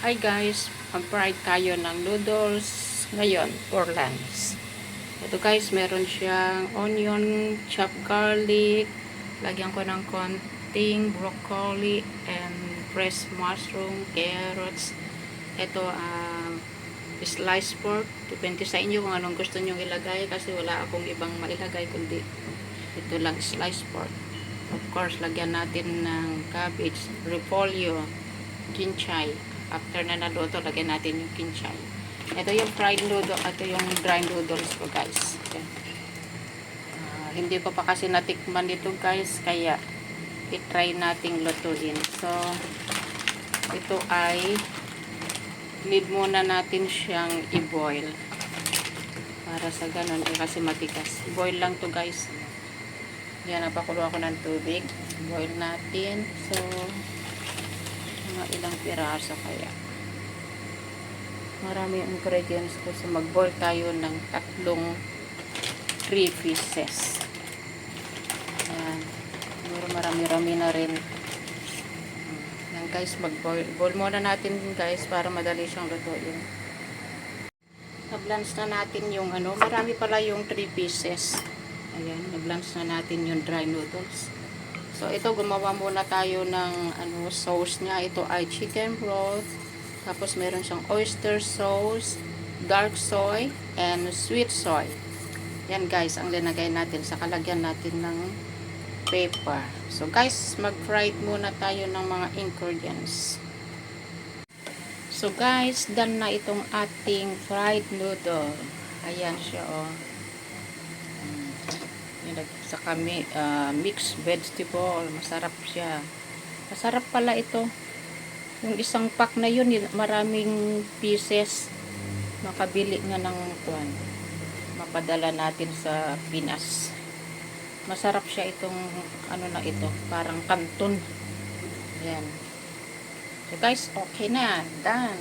Hi guys, mag-fried tayo ng noodles ngayon for lunch. Ito guys, meron siyang onion, chopped garlic, lagyan ko ng konting broccoli and fresh mushroom, carrots. Ito sliced pork. Depende sa inyo kung anong gusto nyo ilagay kasi wala akong ibang mailagay kundi ito lang, sliced pork. Of course, lagyan natin ng cabbage, repolyo, kinchay. After na naluto, lagyan natin yung kinchay. Ito yung fried noodle, ito yung dry noodles ko guys. Hindi ko pa kasi natikman ito guys, kaya i-try nating lutuin. So, ito ay need muna natin siyang i-boil. Para sa ganun, kasi matigas. I-boil lang to guys. Yan, napakulo ako ng tubig. Boil natin. So, mga ilang piraso kaya. Marami yung ingredients ko. So, mag-boil tayo ng 3 pieces. Ayan. Siguro marami-rami na rin. Ayan guys, mag-boil. Boil muna natin guys para madali siyang lutuin. Na-blanch na natin yung marami pala yung 3 pieces. Ayan, na-blanch na natin yung dry noodles. So, ito, gumawa muna tayo ng sauce niya. Ito ay chicken broth. Tapos, meron siyang oyster sauce, dark soy, and sweet soy. Yan, guys, ang linagay natin. Sa kalagyan natin ng pepper. So, guys, mag-fried muna tayo ng mga ingredients. So, guys, done na itong ating fried noodle. Ayan siya, oh. Sa kami mixed vegetable, masarap siya. Masarap pala ito. Yung isang pack na yun, maraming pieces. Makabili nga ng tuwan. Mapadala natin sa Pinas. Masarap siya itong na ito, parang kanton. Ayan. So guys, okay na, done.